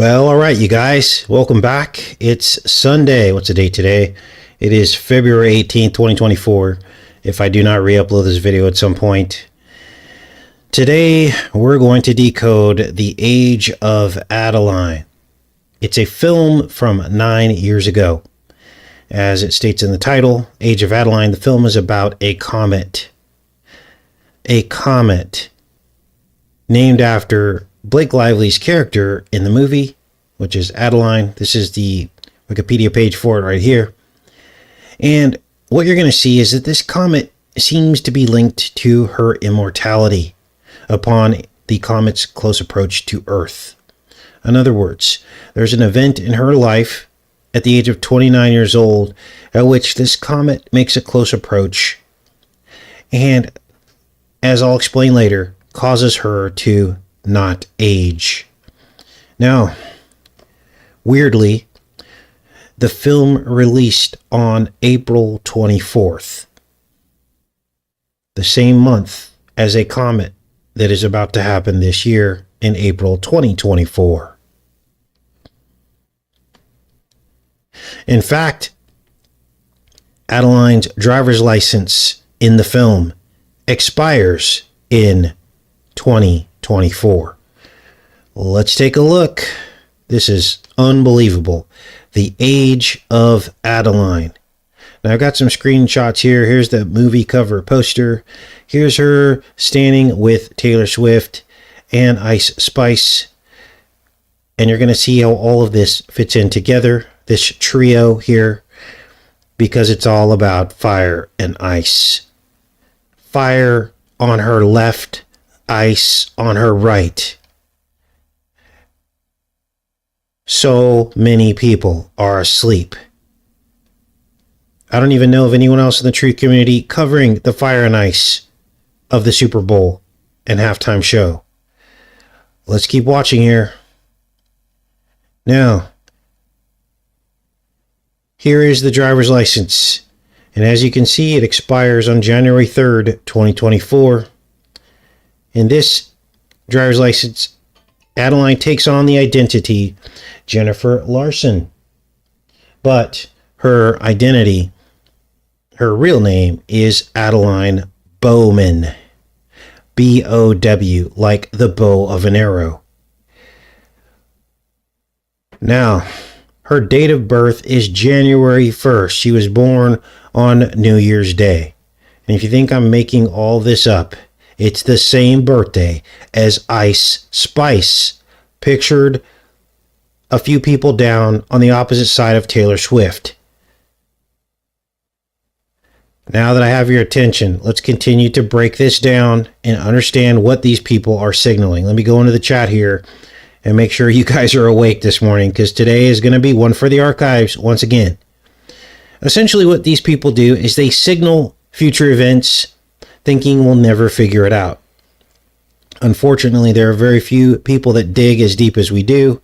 Well, all right, you guys, welcome back. It's Sunday. What's the date today? It is February 18th, 2024. If I do not re-upload this video at some point. Today, we're going to decode The Age of Adaline. It's a film from 9 years ago. As it states in the title, Age of Adaline, the film is about a comet. A comet named after Blake Lively's character in the movie, which is Adaline. This is the Wikipedia page for it right here. And what you're going to see is that this comet seems to be linked to her immortality upon the comet's close approach to Earth. In other words, there's an event in her life at the age of 29 years old at which this comet makes a close approach and, as I'll explain later, causes her to not age. Now, weirdly, the film released on April 24th, the same month as a comet that is about to happen this year in April 2024. In fact, Adaline's driver's license in the film expires in 2024. Let's take a look. This is unbelievable. The Age of Adaline. Now, I've got some screenshots here. Here's the movie cover poster. Here's her standing with Taylor Swift and Ice Spice. And you're going to see how all of this fits in together, this trio here, because it's all about fire and ice. Fire on her left, ice on her right. So many people are asleep. I don't even know of anyone else in the true community covering the fire and ice of the Super Bowl and halftime show. Let's keep watching here. Now, here is the driver's license. And as you can see, it expires on January 3rd, 2024. In this driver's license, Adaline takes on the identity Jennifer Larson. But her identity, her real name, is Adaline Bowman. B-O-W, like the bow of an arrow. Now, her date of birth is January 1st. She was born on New Year's Day. And if you think I'm making all this up, it's the same birthday as Ice Spice, pictured a few people down on the opposite side of Taylor Swift. Now that I have your attention, let's continue to break this down and understand what these people are signaling. Let me go into the chat here and make sure you guys are awake this morning, because today is going to be one for the archives once again. Essentially, what these people do is they signal future events, thinking we'll never figure it out. Unfortunately, there are very few people that dig as deep as we do.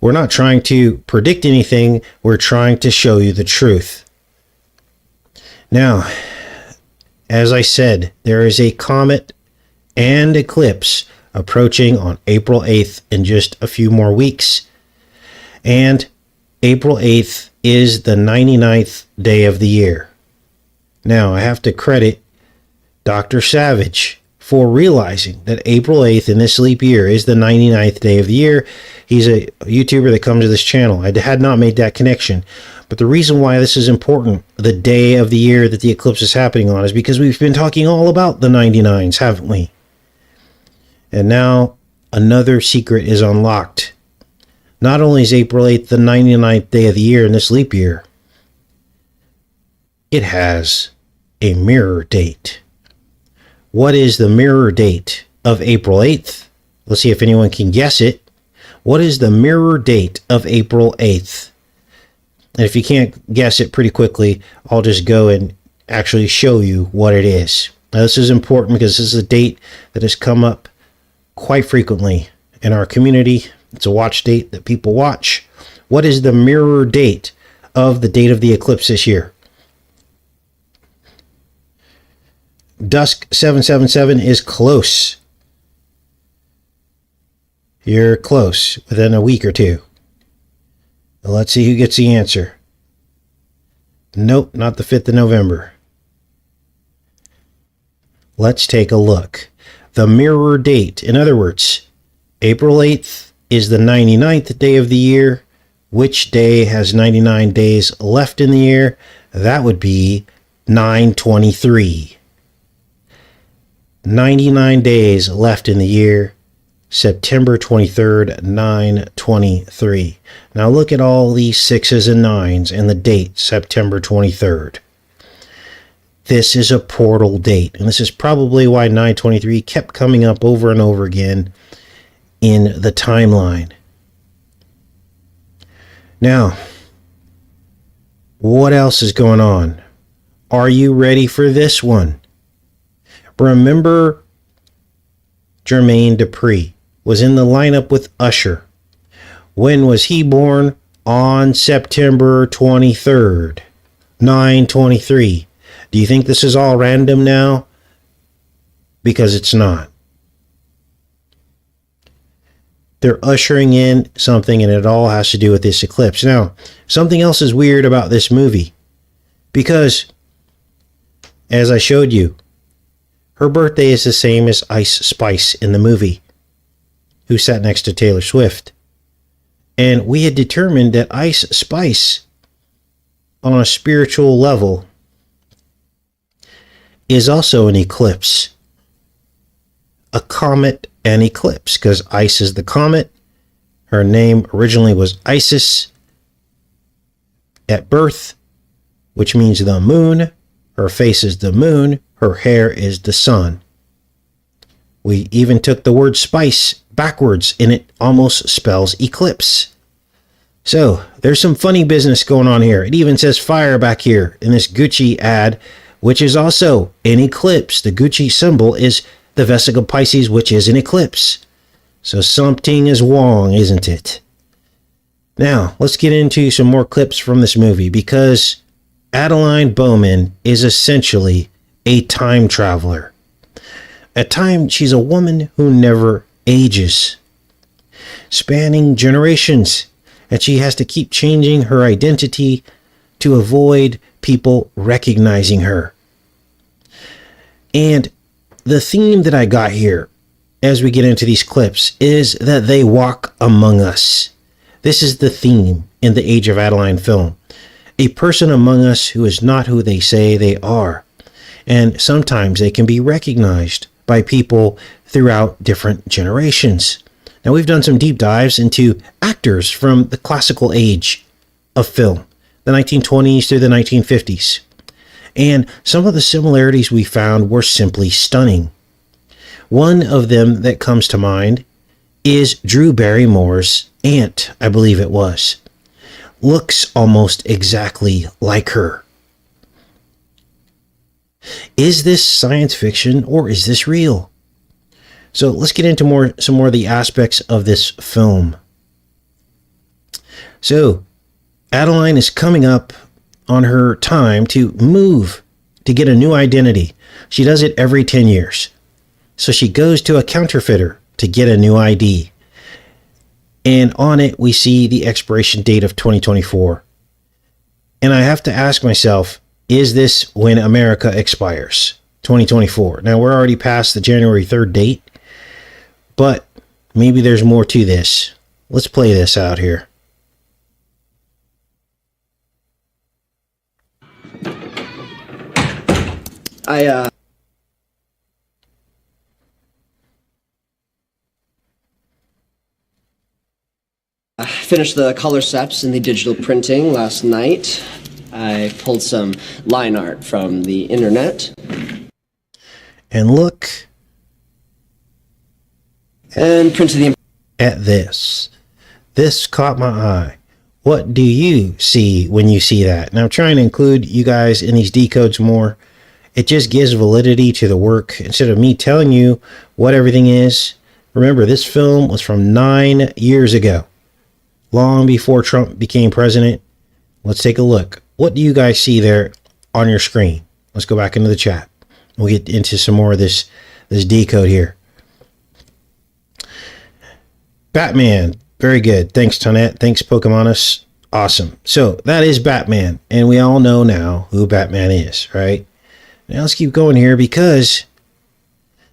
We're not trying to predict anything. We're trying to show you the truth. Now, as I said, there is a comet and eclipse approaching on April 8th in just a few more weeks. And April 8th is the 99th day of the year. Now, I have to credit Dr. Savage for realizing that April 8th in this leap year is the 99th day of the year. He's a YouTuber that comes to this channel. I had not made that connection. But the reason why this is important, the day of the year that the eclipse is happening on, is because we've been talking all about the 99s, haven't we? And now another secret is unlocked. Not only is April 8th the 99th day of the year in this leap year, it has a mirror date. What is the mirror date of April 8th? Let's see if anyone can guess it. What is the mirror date of April 8th? And if you can't guess it pretty quickly, I'll just go and actually show you what it is. Now, this is important because this is a date that has come up quite frequently in our community. It's a watch date that people watch. What is the mirror date of the date of the eclipse this year? Dusk 777 is close. You're close, within a week or two. Let's see who gets the answer. Nope, not the 5th of November. Let's take a look. The mirror date, in other words, April 8th is the 99th day of the year. Which day has 99 days left in the year? That would be 9/23. 99 days left in the year. September 23rd, 9/23. Now look at all these 6s and 9s and the date, September 23rd. This is a portal date, and this is probably why 9/23 kept coming up over and over again in the timeline. Now, what else is going on? Are you ready for this one? Remember, Jermaine Dupri was in the lineup with Usher. When was he born? On September 23rd, 9/23. Do you think this is all random now? Because it's not. They're ushering in something, and it all has to do with this eclipse. Now, something else is weird about this movie, because, as I showed you, her birthday is the same as Ice Spice in the movie, who sat next to Taylor Swift. And we had determined that Ice Spice, on a spiritual level, is also an eclipse. A comet and eclipse, because Ice is the comet. Her name originally was Isis at birth, which means the moon. Her face is the moon. Her hair is the sun. We even took the word spice backwards, and it almost spells eclipse. So there's some funny business going on here. It even says fire back here in this Gucci ad, which is also an eclipse. The Gucci symbol is the Vesica Pisces, which is an eclipse. So something is wrong, isn't it? Now, let's get into some more clips from this movie, because Adaline Bowman is essentially a time traveler. At times, she's a woman who never ages, spanning generations, and she has to keep changing her identity to avoid people recognizing her. And the theme that I got here as we get into these clips is that they walk among us. This is the theme in the Age of Adaline film. A person among us who is not who they say they are. And sometimes they can be recognized by people throughout different generations. Now, we've done some deep dives into actors from the classical age of film, the 1920s through the 1950s. And some of the similarities we found were simply stunning. One of them that comes to mind is Drew Barrymore's aunt, I believe it was. Looks almost exactly like her. Is this science fiction or is this real? So let's get into some more of the aspects of this film. So Adaline is coming up on her time to move, to get a new identity. She does it every 10 years. So she goes to a counterfeiter to get a new ID. And on it, we see the expiration date of 2024. And I have to ask myself, is this when America expires? 2024. Now, we're already past the January 3rd date, but maybe there's more to this. Let's play this out here. I finished the color steps in the digital printing last night. I pulled some line art from the internet. And look and printed the at this. This caught my eye. What do you see when you see that? And I'm trying to include you guys in these decodes more. It just gives validity to the work instead of me telling you what everything is. Remember, this film was from 9 years ago, long before Trump became president. Let's take a look. What do you guys see there on your screen? Let's go back into the chat. We'll get into some more of this decode here. Batman. Very good. Thanks, Tonette. Thanks, Pokemonus. Awesome. So that is Batman. And we all know now who Batman is, right? Now let's keep going here because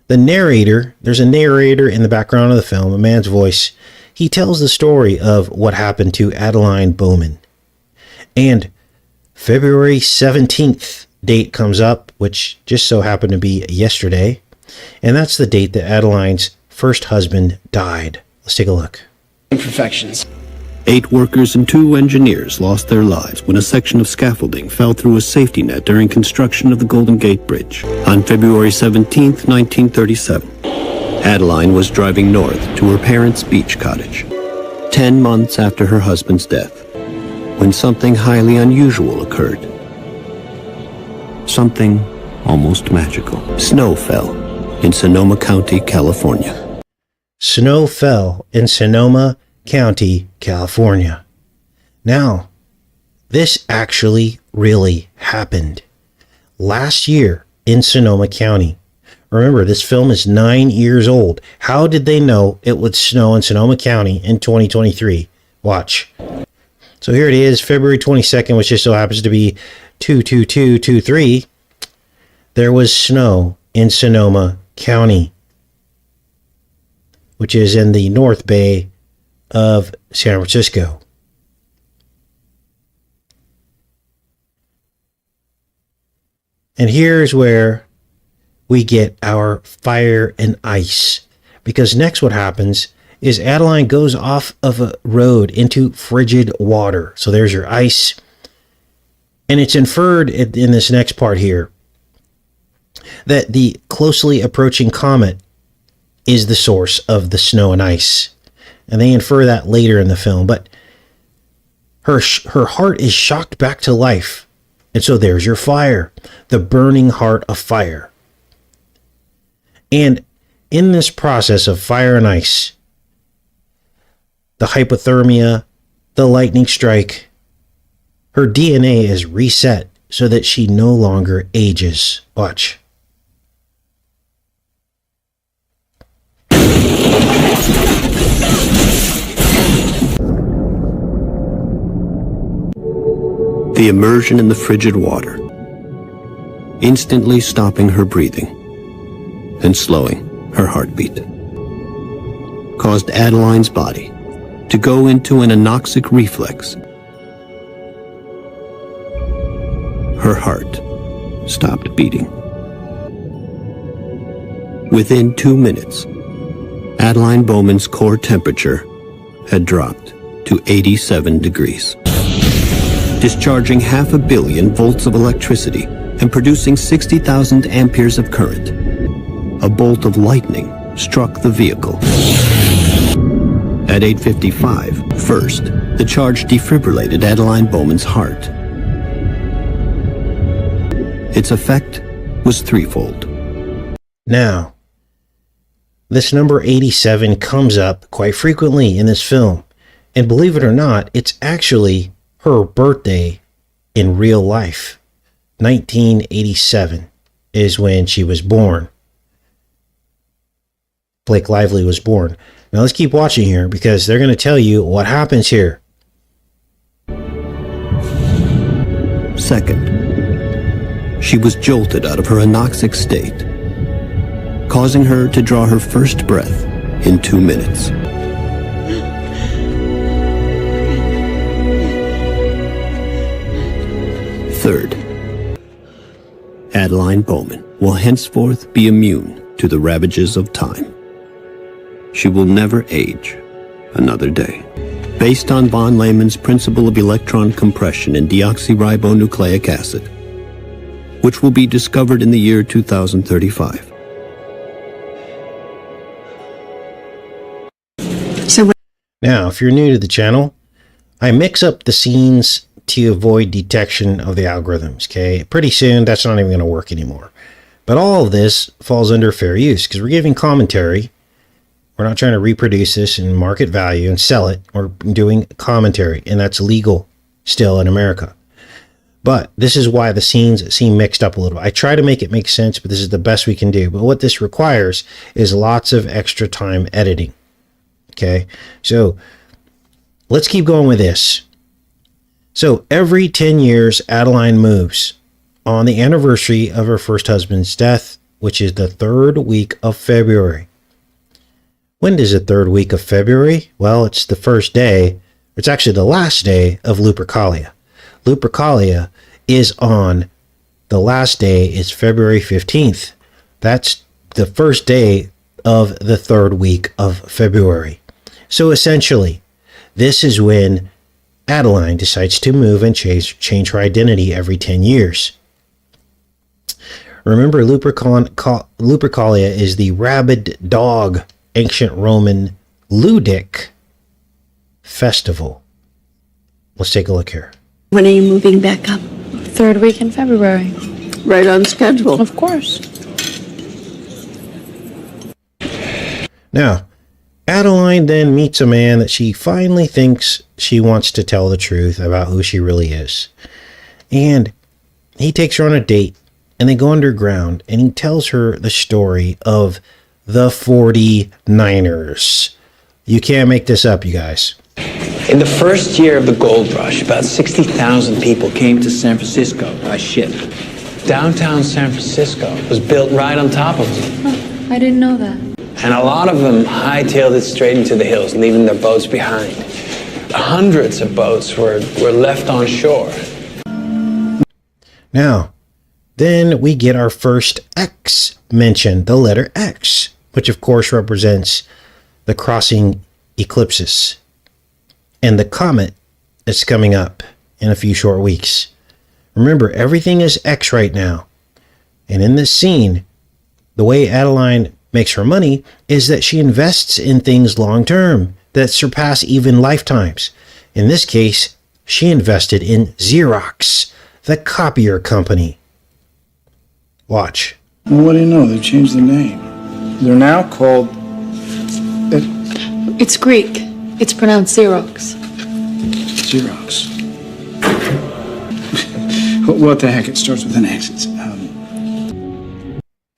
the narrator, there's a narrator in the background of the film, a man's voice. He tells the story of what happened to Adaline Bowman. And February 17th date comes up, which just so happened to be yesterday. And that's the date that Adaline's first husband died. Let's take a look. Imperfections. 8 workers and 2 engineers lost their lives when a section of scaffolding fell through a safety net during construction of the Golden Gate Bridge. On February 17, 1937, Adaline was driving north to her parents' beach cottage, 10 months after her husband's death, when something highly unusual occurred. Something almost magical. Snow fell in Sonoma County, California. Snow fell in Sonoma County, California. Now, this actually really happened last year in Sonoma County. Remember, this film is 9 years old. How did they know it would snow in Sonoma County in 2023? Watch. So here it is, February 22nd, which just so happens to be 22223. There was snow in Sonoma County, which is in the North Bay of San Francisco. And here's where we get our fire and ice, because next what happens is Adaline goes off of a road into frigid water. So there's your ice, and it's inferred in this next part here that the closely approaching comet is the source of the snow and ice. And they infer that later in the film. But her heart is shocked back to life. And so there's your fire. The burning heart of fire. And in this process of fire and ice, the hypothermia, the lightning strike, her DNA is reset so that she no longer ages. Watch. The immersion in the frigid water, instantly stopping her breathing and slowing her heartbeat, caused Adaline's body to go into an anoxic reflex. Her heart stopped beating. Within 2 minutes, Adaline Bowman's core temperature had dropped to 87 degrees. Discharging 500 million volts of electricity and producing 60,000 amperes of current. A bolt of lightning struck the vehicle. At 8:55, first, the charge defibrillated Adaline Bowman's heart. Its effect was threefold. Now, this number 87 comes up quite frequently in this film. And believe it or not, it's actually her birthday in real life. 1987 is when she was born. Blake Lively was born. Now let's keep watching here because they're going to tell you what happens here. Second, she was jolted out of her anoxic state, causing her to draw her first breath in 2 minutes. Third, Adaline Bowman will henceforth be immune to the ravages of time. She will never age another day. Based on von Neumann's principle of electron compression in deoxyribonucleic acid, which will be discovered in the year 2035. Now, if you're new to the channel, I mix up the scenes to avoid detection of the algorithms, okay? Pretty soon, that's not even going to work anymore. But all of this falls under fair use because we're giving commentary. We're not trying to reproduce this and market value and sell it. We're doing commentary, and that's legal still in America. But this is why the scenes seem mixed up a little. I try to make it make sense, but this is the best we can do. But what this requires is lots of extra time editing. Okay, so let's keep going with this. So every 10 years, Adaline moves. On the anniversary of her first husband's death, which is the third week of February. When is the third week of February? Well, it's the first day. It's actually the last day of Lupercalia. Lupercalia is on the last day. It's February 15th. That's the first day of the third week of February. So essentially, this is when Adaline decides to move and change her identity every 10 years. Remember, Lupercalia is the rabid dog ancient Roman ludic festival. Let's take a look here. When are you moving back up? Third week in February. Right on schedule. Of course. Now, Adaline then meets a man that she finally thinks she wants to tell the truth about who she really is. And he takes her on a date, and they go underground, and he tells her the story of the 49ers. You can't make this up, you guys. In the first year of the gold rush, about 60,000 people came to San Francisco by ship. Downtown San Francisco was built right on top of them. Oh, I didn't know that. And a lot of them hightailed it straight into the hills, leaving their boats behind. Hundreds of boats were left on shore. Now, then we get our first X mentioned, the letter X, which of course represents the crossing eclipses and the comet that's coming up in a few short weeks. Remember, everything is X right now. And in this scene, the way Adaline makes her money is that she invests in things long term that surpass even lifetimes. In this case, she invested in Xerox, the copier company. Watch. Well, what do you know? They've changed the name. They're now called... It's Greek. It's pronounced Xerox. Xerox. What the heck? It starts with an X.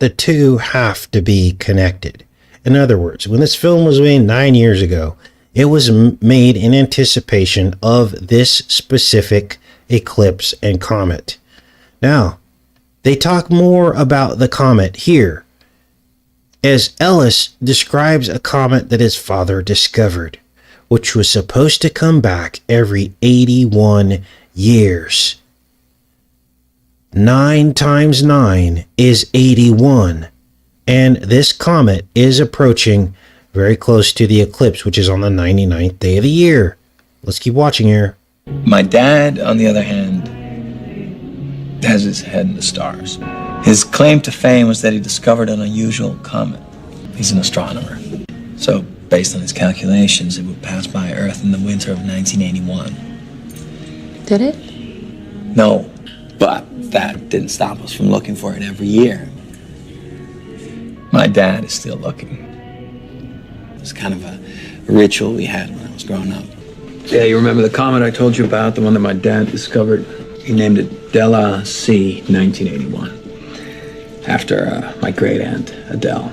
The two have to be connected. In other words, when this film was made 9 years ago, it was made in anticipation of this specific eclipse and comet. Now, they talk more about the comet here, as Ellis describes a comet that his father discovered, which was supposed to come back every 81 years. 9 times 9 is 81, and this comet is approaching very close to the eclipse, which is on the 99th day of the year. Let's keep watching here. My dad, on the other hand, has his head in the stars. His claim to fame was that he discovered an unusual comet. He's an astronomer. So, based on his calculations, it would pass by Earth in the winter of 1981. Did it? No, but that didn't stop us from looking for it every year. My dad is still looking. It's kind of a ritual we had when I was growing up. Yeah, you remember the comet I told you about, the one that my dad discovered? He named it Della C 1981, after my great aunt, Adele.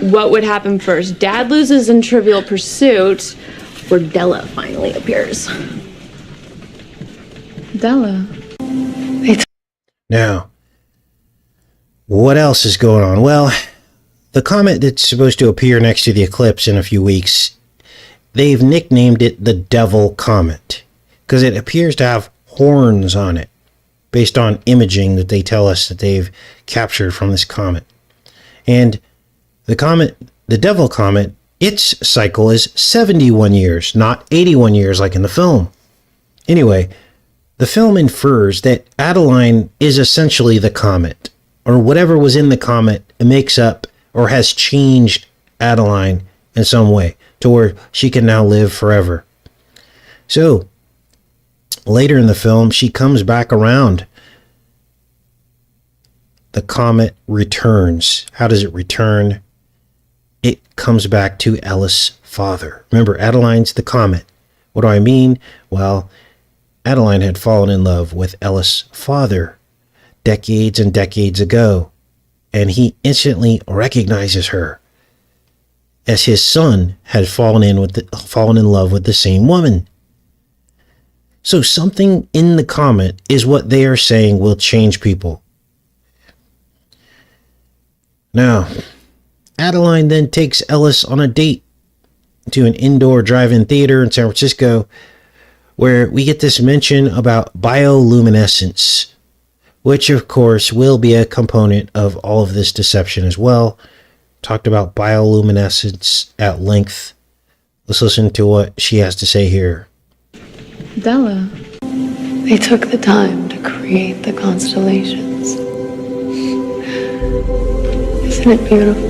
What would happen first? Dad loses in Trivial Pursuit, or Della finally appears? Della. Now, what else is going on? Well, the comet that's supposed to appear next to the eclipse in a few weeks, they've nicknamed it the Devil Comet because it appears to have horns on it based on imaging that they tell us that they've captured from this comet. And the comet, the Devil Comet, its cycle is 71 years, not 81 years like in the film. Anyway, the film infers that Adaline is essentially the comet, or whatever was in the comet makes up or has changed Adaline in some way to where she can now live forever. So, later in the film, she comes back around. The comet returns. How does it return? It comes back to Ellis' father. Remember, Adaline's the comet. What do I mean? Well, Adaline had fallen in love with Ellis' father decades and decades ago, and he instantly recognizes her. as his son had fallen in love with the same woman. So something in the comet is what they are saying will change people. Now, Adaline then takes Ellis on a date to an indoor drive-in theater in San Francisco, where we get this mention about bioluminescence, which of course will be a component of all of this deception as well. Talked about bioluminescence at length. Let's listen to what she has to say here. Della. They took the time to create the constellations. Isn't it beautiful?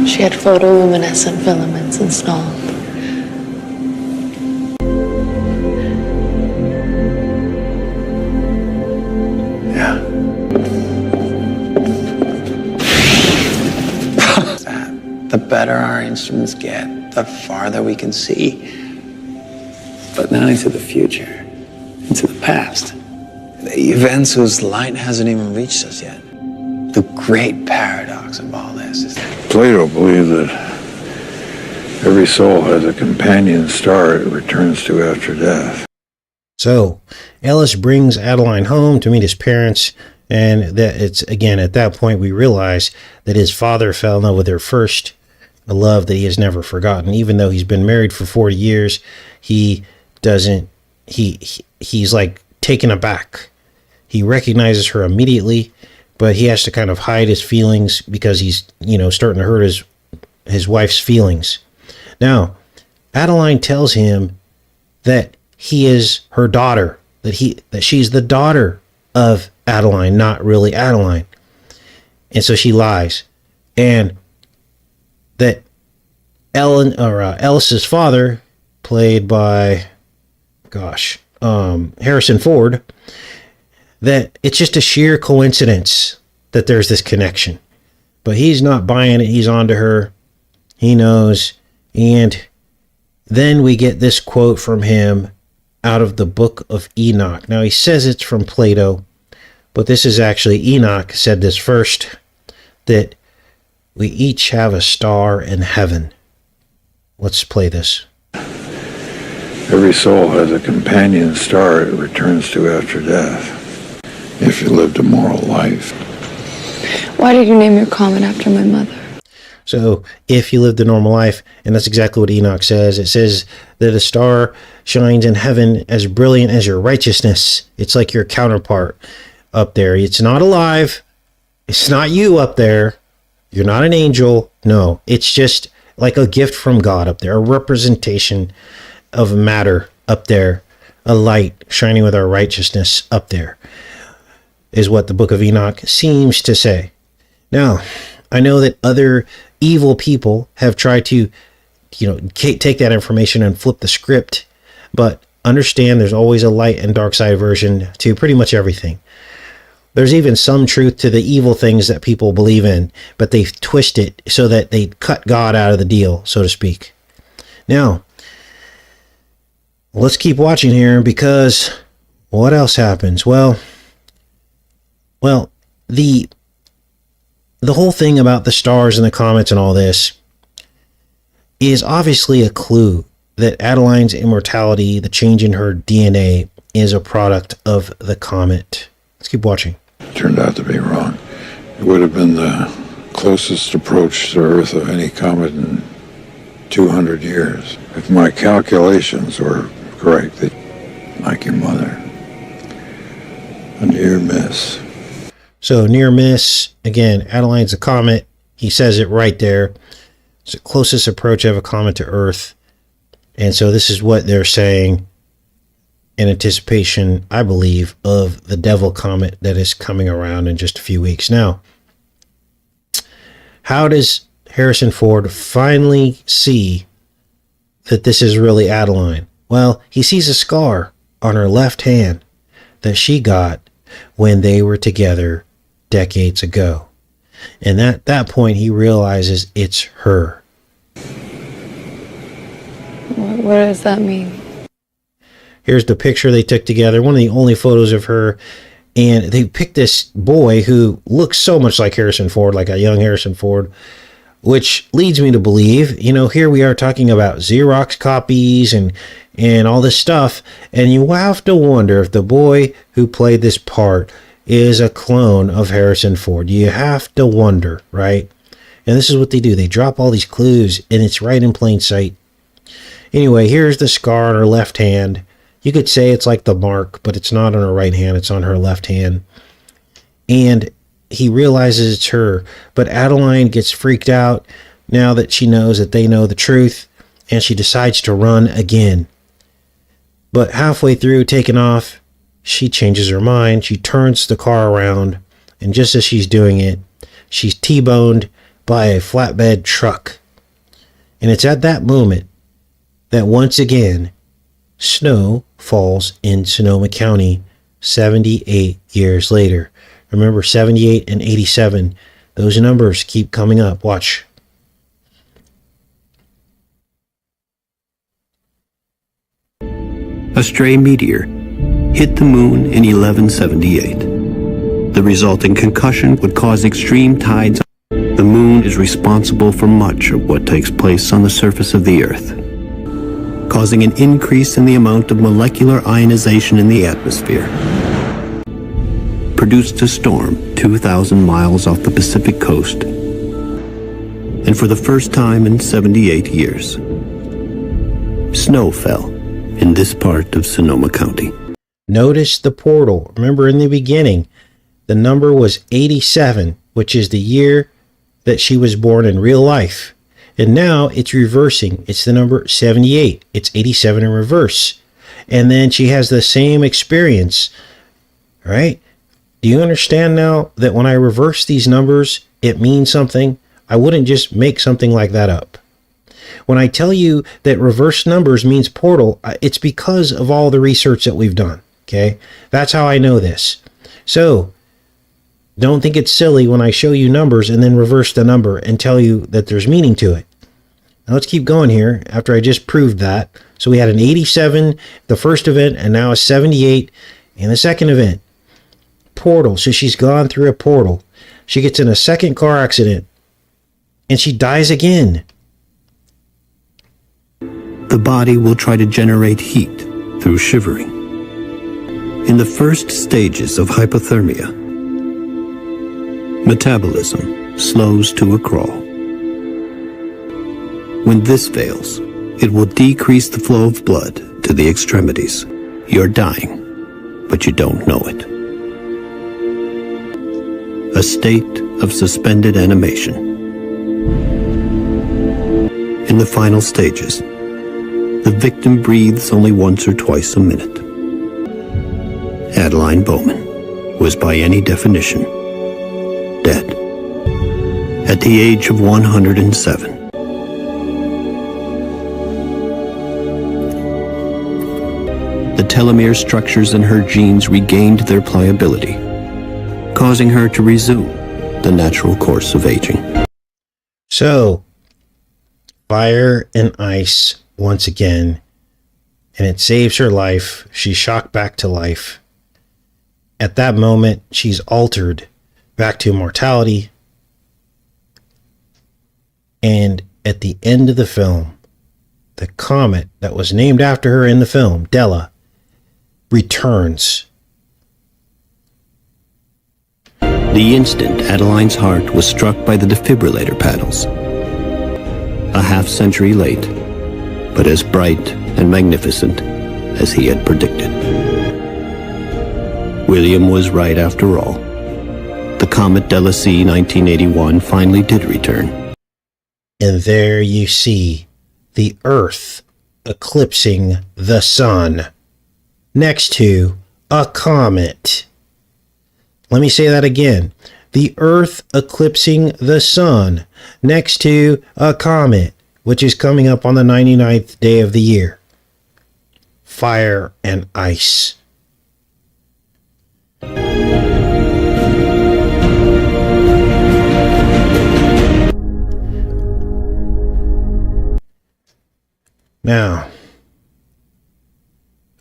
She had photoluminescent filaments installed. Yeah. The better our instruments get, the farther we can see. But not into the future, into the past. The events whose light hasn't even reached us yet. The great paradox of all this is that Plato believed that every soul has a companion star it returns to after death. So, Ellis brings Adaline home to meet his parents, and that it's again at that point we realize that his father fell in love with her first, a love that he has never forgotten. Even though he's been married for 40 years, he's like taken aback. He recognizes her immediately, but he has to kind of hide his feelings because he's, starting to hurt his wife's feelings. Now, Adaline tells him that he is her daughter, that she's the daughter of Adaline, not really Adaline. And so she lies. And that Ellis's father, played by Harrison Ford, that it's just a sheer coincidence that there's this connection. But he's not buying it. He's onto her. He knows. And then we get this quote from him out of the Book of Enoch. Now, he says it's from Plato, but this is actually Enoch said this first, that we each have a star in heaven. Let's play this. Every soul has a companion star it returns to after death, if you lived a moral life. Why did you name your comet after my mother? So, if you lived a normal life, and that's exactly what Enoch says. It says that a star shines in heaven as brilliant as your righteousness. It's like your counterpart up there. It's not alive. It's not you up there. You're not an angel. No, it's just like a gift from God up there, a representation of matter up there, a light shining with our righteousness up there, is what the Book of Enoch seems to say. Now, I know that other evil people have tried to, take that information and flip the script, but understand there's always a light and dark side version to pretty much everything. There's even some truth to the evil things that people believe in, but they twist it so that they cut God out of the deal, so to speak. Now, let's keep watching here, because what else happens? Well, the whole thing about the stars and the comets and all this is obviously a clue that Adaline's immortality, the change in her DNA, is a product of the comet. Let's keep watching. Turned out to be wrong. It would have been the closest approach to Earth of any comet in 200 years. If my calculations were correct, like your mother, a near miss. So near miss, again, Adaline's a comet. He says it right there. It's the closest approach of a comet to Earth. And so this is what they're saying in anticipation, I believe, of the Devil Comet that is coming around in just a few weeks. Now, how does Harrison Ford finally see that this is really Adaline? Well, he sees a scar on her left hand that she got when they were together decades ago. And at that point, he realizes it's her. What does that mean? Here's the picture they took together, one of the only photos of her. And they picked this boy who looks so much like Harrison Ford, like a young Harrison Ford, which leads me to believe, here we are talking about Xerox copies and all this stuff, and you have to wonder if the boy who played this part is a clone of Harrison Ford. You have to wonder, right? And this is what they do. They drop all these clues, and it's right in plain sight. Anyway, here's the scar on her left hand. You could say it's like the mark, but it's not on her right hand. It's on her left hand. And he realizes it's her. But Adaline gets freaked out now that she knows that they know the truth, and she decides to run again. But halfway through taking off, she changes her mind. She turns the car around, and just as she's doing it, she's T-boned by a flatbed truck. And it's at that moment that once again, snow falls in Sonoma County 78 years later. Remember, 78 and 87, those numbers keep coming up. Watch. A stray meteor hit the moon in 1178. The resulting concussion would cause extreme tides. The moon is responsible for much of what takes place on the surface of the Earth, causing an increase in the amount of molecular ionization in the atmosphere. Produced a storm 2,000 miles off the Pacific coast, and for the first time in 78 years, snow fell in this part of Sonoma County. Notice the portal. Remember in the beginning, the number was 87, which is the year that she was born in real life. And now it's reversing. It's the number 78. It's 87 in reverse. And then she has the same experience, right? Do you understand now that when I reverse these numbers, it means something? I wouldn't just make something like that up. When I tell you that reverse numbers means portal, it's because of all the research that we've done, okay? That's how I know this. So, don't think it's silly when I show you numbers and then reverse the number and tell you that there's meaning to it. Now let's keep going here after I just proved that. So we had an 87, the first event, and now a 78 in the second event. Portal. So she's gone through a portal. She gets in a second car accident and she dies again. The body will try to generate heat through shivering. In the first stages of hypothermia, metabolism slows to a crawl. When this fails, it will decrease the flow of blood to the extremities. You're dying, but you don't know it. A state of suspended animation. In the final stages, the victim breathes only once or twice a minute. Adaline Bowman was by any definition dead at the age of 107. The telomere structures in her genes regained their pliability, causing her to resume the natural course of aging. So, fire and ice once again, and it saves her life. She's shocked back to life. At that moment, she's altered back to mortality. And at the end of the film, the comet that was named after her in the film, Della, returns. The instant Adaline's heart was struck by the defibrillator paddles. A half-century late, but as bright and magnificent as he had predicted. William was right after all. The Comet ODYSEE 1981 finally did return. And there you see the Earth eclipsing the Sun next to a comet. Let me say that again. The Earth eclipsing the Sun next to a comet, which is coming up on the 99th day of the year. Fire and ice. Now,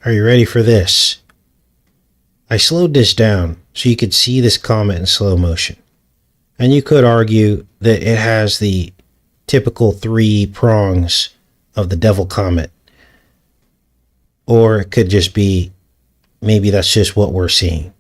are you ready for this? I slowed this down so you could see this comet in slow motion. And you could argue that it has the typical 3 prongs of the devil comet. Or it could just be, maybe that's just what we're seeing.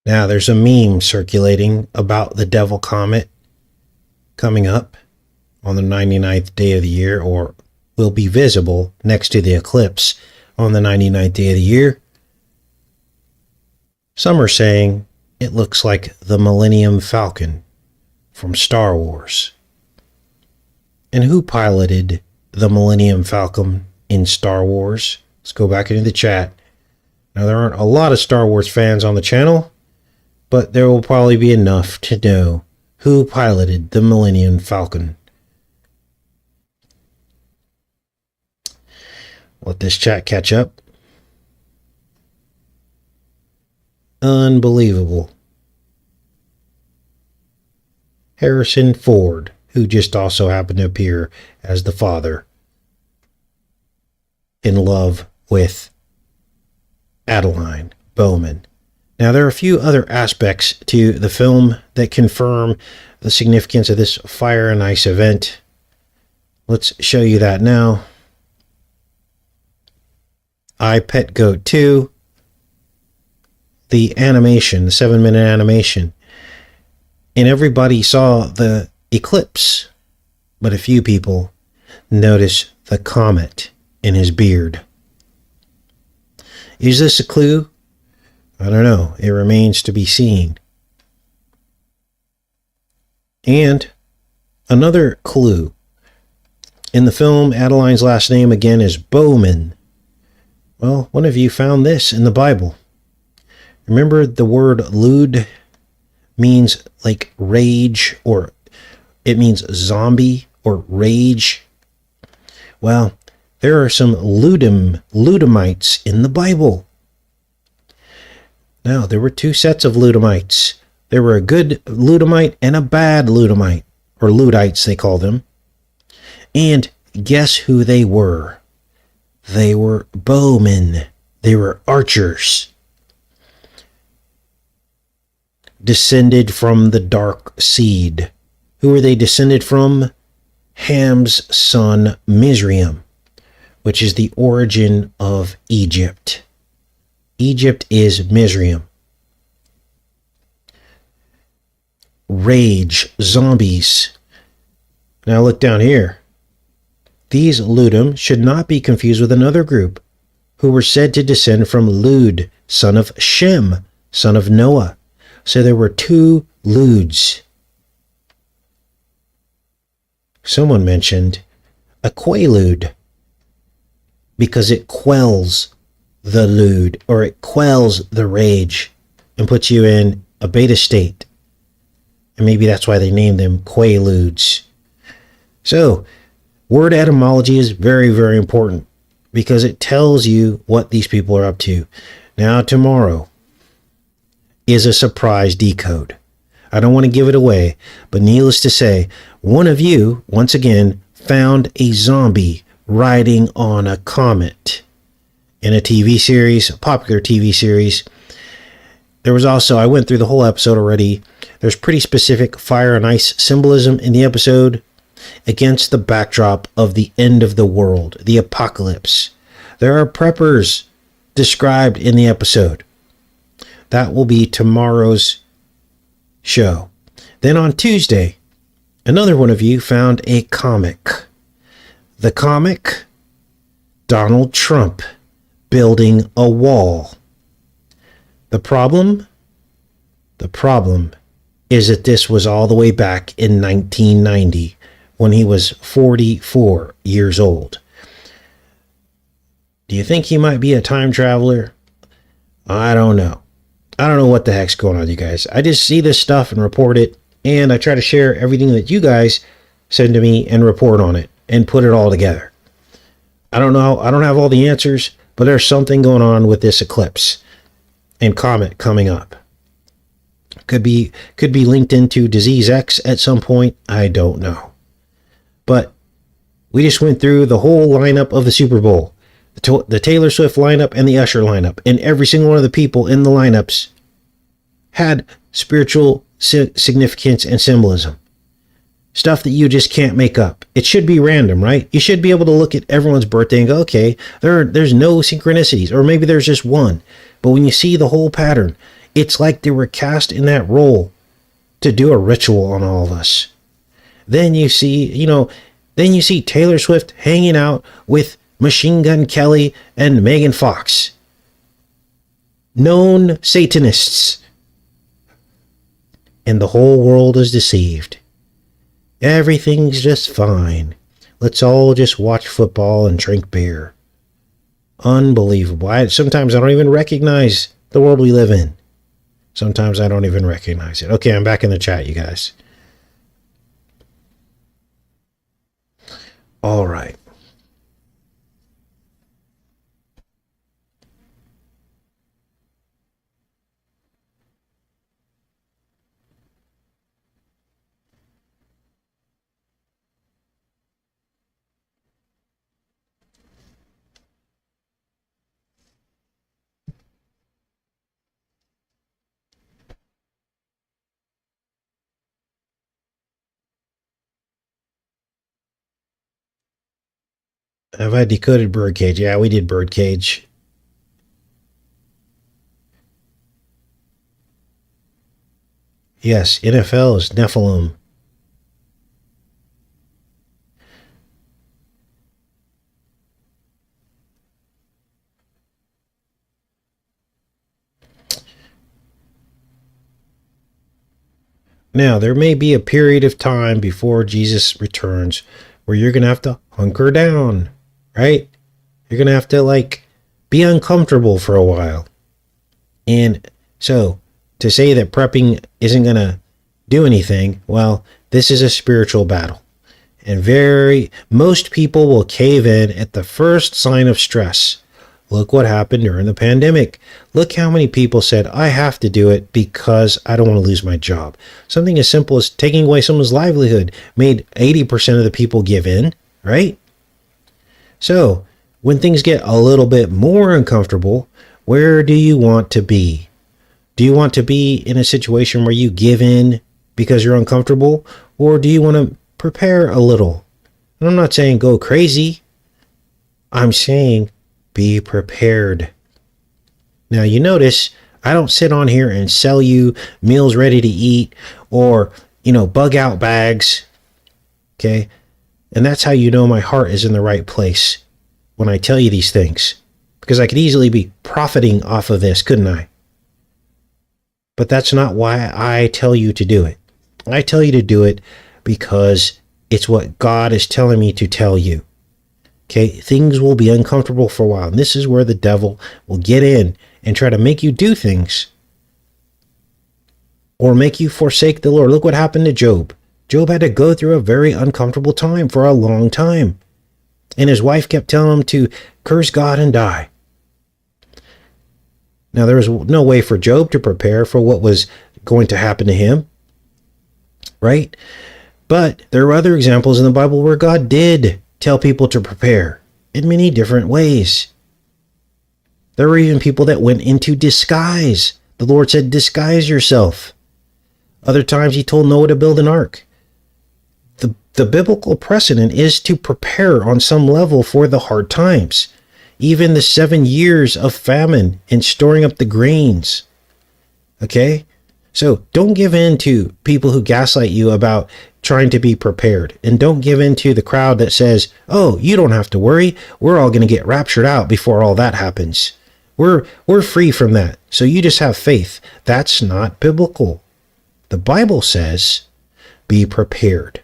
Now, there's a meme circulating about the devil comet coming up on the 99th day of the year, or will be visible next to the eclipse on the 99th day of the year. Some are saying it looks like the Millennium Falcon from Star Wars. And who piloted the Millennium Falcon in Star Wars? Let's go back into the chat. Now, there aren't a lot of Star Wars fans on the channel, but there will probably be enough to know who piloted the Millennium Falcon. Let this chat catch up. Unbelievable. Harrison Ford, who just also happened to appear as the father in love with Adaline Bowman. Now, there are a few other aspects to the film that confirm the significance of this fire and ice event. Let's show you that now. I Pet Goat 2, the animation, the 7-minute animation. And everybody saw the eclipse, but a few people noticed the comet in his beard. Is this a clue? I don't know. It remains to be seen. And another clue. In the film, Adaline's last name again is Bowman. Well, one of you found this in the Bible. Remember the word lewd means like rage, or it means zombie or rage. Well, there are some Ludamites in the Bible. Now, there were 2 sets of Ludamites. There were a good Ludamite and a bad Ludamite, or Ludites they call them. And guess who they were? They were bowmen. They were archers. Descended from the dark seed. Who were they descended from? Ham's son Mizraim, which is the origin of Egypt. Egypt is Mizraim. Rage, zombies. Now look down here. These Ludim should not be confused with another group who were said to descend from Lud, son of Shem, son of Noah. So there were 2 Luds. Someone mentioned a quaalude because it quells the lewd, or it quells the rage and puts you in a beta state. And maybe that's why they named them quaaludes. So, word etymology is very, very important because it tells you what these people are up to. Now, tomorrow is a surprise decode. I don't want to give it away, but needless to say, one of you, once again, found a zombie riding on a comet in a TV series, a popular TV series. There was also, I went through the whole episode already, there's pretty specific fire and ice symbolism in the episode against the backdrop of the end of the world, the apocalypse. There are preppers described in the episode. That will be tomorrow's show. Then on Tuesday, another one of you found a comic. The comic, Donald Trump building a wall. The problem is that this was all the way back in 1990 when he was 44 years old. Do you think he might be a time traveler? I don't know. I don't know what the heck's going on, you guys. I just see this stuff and report it, and I try to share everything that you guys send to me and report on it and put it all together. I don't know. I don't have all the answers, but there's something going on with this eclipse and comet coming up. Could be linked into disease X at some point. I don't know. But we just went through the whole lineup of the Super Bowl, the Taylor Swift lineup and the Usher lineup, and every single one of the people in the lineups had spiritual significance and symbolism. Stuff that you just can't make up. It should be random, right? You should be able to look at everyone's birthday and go, okay, there's no synchronicities, or maybe there's just one. But when you see the whole pattern, it's like they were cast in that role to do a ritual on all of us. Then you see, Taylor Swift hanging out with Machine Gun Kelly and Megan Fox, known Satanists, and the whole world is deceived. Everything's just fine. Let's all just watch football and drink beer. Unbelievable. Sometimes I don't even recognize the world we live in. Sometimes I don't even recognize it. Okay, I'm back in the chat, you guys. All right. Have I decoded Birdcage? Yeah, we did Birdcage. Yes, NFL is Nephilim. Now, there may be a period of time before Jesus returns where you're going to have to hunker down, right? You're going to have to, be uncomfortable for a while. And so, to say that prepping isn't going to do anything, well, this is a spiritual battle. And most people will cave in at the first sign of stress. Look what happened during the pandemic. Look how many people said, I have to do it because I don't want to lose my job. Something as simple as taking away someone's livelihood made 80% of the people give in, right? So, when things get a little bit more uncomfortable, where do you want to be? Do you want to be in a situation where you give in because you're uncomfortable? Or do you want to prepare a little? And I'm not saying go crazy. I'm saying be prepared. Now, you notice I don't sit on here and sell you meals ready to eat or, bug out bags. Okay? And that's how you know my heart is in the right place when I tell you these things. Because I could easily be profiting off of this, couldn't I? But that's not why I tell you to do it. I tell you to do it because it's what God is telling me to tell you. Okay, things will be uncomfortable for a while. And this is where the devil will get in and try to make you do things or make you forsake the Lord. Look what happened to Job. Job had to go through a very uncomfortable time for a long time. And his wife kept telling him to curse God and die. Now, there was no way for Job to prepare for what was going to happen to him, right? But there are other examples in the Bible where God did tell people to prepare in many different ways. There were even people that went into disguise. The Lord said, disguise yourself. Other times he told Noah to build an ark. The biblical precedent is to prepare on some level for the hard times. Even the 7 years of famine and storing up the grains. Okay? So don't give in to people who gaslight you about trying to be prepared. And don't give in to the crowd that says, oh, you don't have to worry. We're all going to get raptured out before all that happens. We're free from that. So you just have faith. That's not biblical. The Bible says, be prepared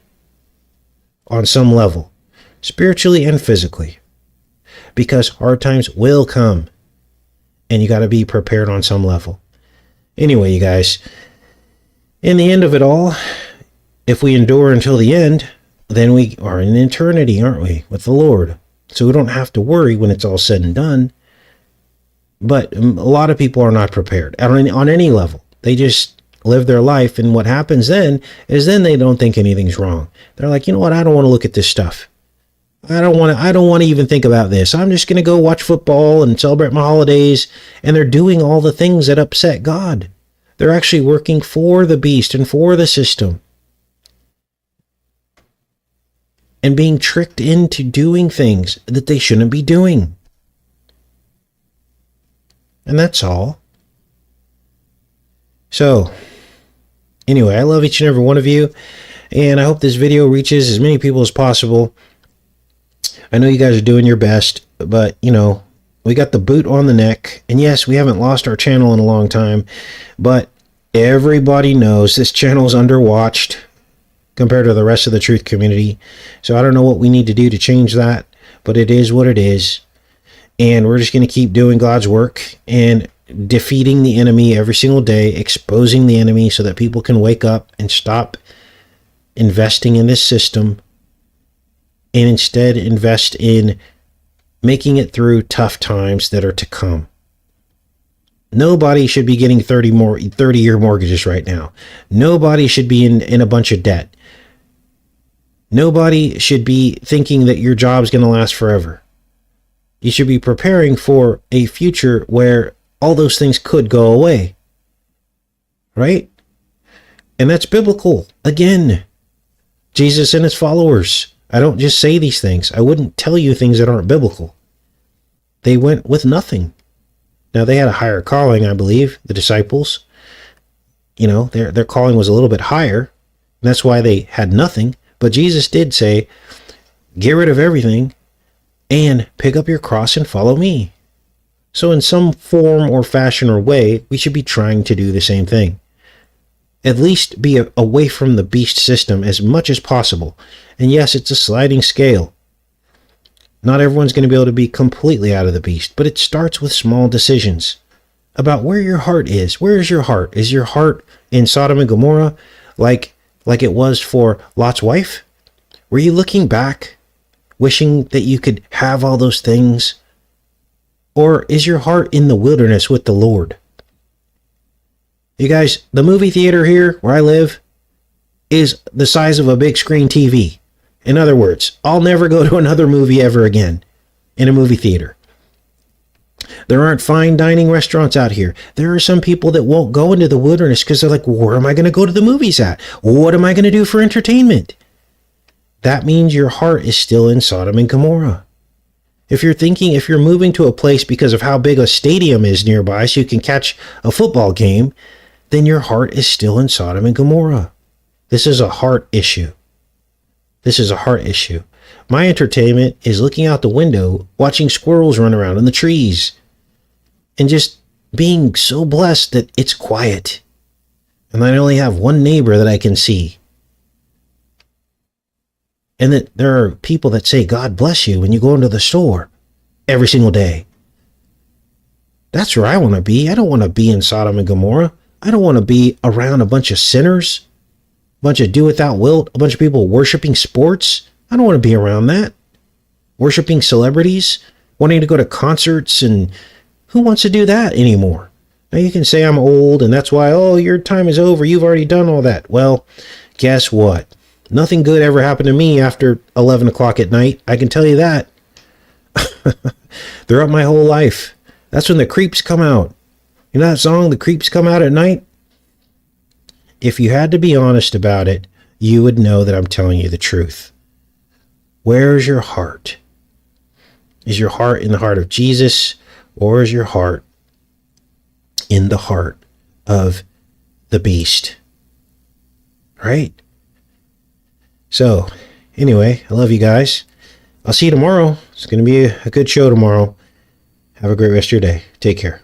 on some level, spiritually and physically, because hard times will come and you got to be prepared on some level. Anyway, you guys, in the end of it all, if we endure until the end, then we are in eternity, aren't we, with the Lord? So we don't have to worry when it's all said and done. But a lot of people are not prepared on any level. They just live their life, and what happens then is then they don't think anything's wrong. They're like, you know what, I don't want to look at this stuff. I don't want to even think about this. I'm just going to go watch football and celebrate my holidays. And they're doing all the things that upset God. They're actually working for the beast and for the system. And being tricked into doing things that they shouldn't be doing. And that's all. So, anyway, I love each and every one of you. And I hope this video reaches as many people as possible. I know you guys are doing your best, but, you know, we got the boot on the neck. And yes, we haven't lost our channel in a long time, but everybody knows this channel is underwatched compared to the rest of the truth community. So I don't know what we need to do to change that, but it is what it is. And we're just going to keep doing God's work and defeating the enemy every single day, exposing the enemy so that people can wake up and stop investing in this system and instead invest in making it through tough times that are to come. Nobody should be getting 30-year mortgages right now. Nobody should be in a bunch of debt. Nobody should be thinking that your job's going to last forever. You should be preparing for a future where all those things could go away. Right? And that's biblical. Again, Jesus and his followers. I don't just say these things. I wouldn't tell you things that aren't biblical. They went with nothing. Now, they had a higher calling, I believe, the disciples. You know, their calling was a little bit higher. And that's why they had nothing. But Jesus did say, get rid of everything and pick up your cross and follow me. So in some form or fashion or way, we should be trying to do the same thing. At least be away from the beast system as much as possible. And yes, it's a sliding scale. Not everyone's going to be able to be completely out of the beast, but it starts with small decisions about where your heart is. Where is your heart? Is your heart in Sodom and Gomorrah like it was for Lot's wife? Were you looking back, wishing that you could have all those things? Or is your heart in the wilderness with the Lord? You guys, the movie theater here where I live is the size of a big screen TV. In other words, I'll never go to another movie ever again in a movie theater. There aren't fine dining restaurants out here. There are some people that won't go into the wilderness because they're like, where am I going to go to the movies at? What am I going to do for entertainment? That means your heart is still in Sodom and Gomorrah. If you're moving to a place because of how big a stadium is nearby so you can catch a football game, then your heart is still in Sodom and Gomorrah. This is a heart issue. This is a heart issue. My entertainment is looking out the window, watching squirrels run around in the trees, and just being so blessed that it's quiet. And I only have one neighbor that I can see. And that there are people that say, God bless you, when you go into the store every single day. That's where I want to be. I don't want to be in Sodom and Gomorrah. I don't want to be around a bunch of sinners, a bunch of do without will, a bunch of people worshiping sports. I don't want to be around that. Worshiping celebrities, wanting to go to concerts, and who wants to do that anymore? Now you can say I'm old and that's why, oh, your time is over. You've already done all that. Well, guess what? Nothing good ever happened to me after 11 o'clock at night. I can tell you that. Throughout my whole life. That's when the creeps come out. You know that song, The Creeps Come Out at Night? If you had to be honest about it, you would know that I'm telling you the truth. Where's your heart? Is your heart in the heart of Jesus, or is your heart in the heart of the beast? Right? So, anyway, I love you guys. I'll see you tomorrow. It's going to be a good show tomorrow. Have a great rest of your day. Take care.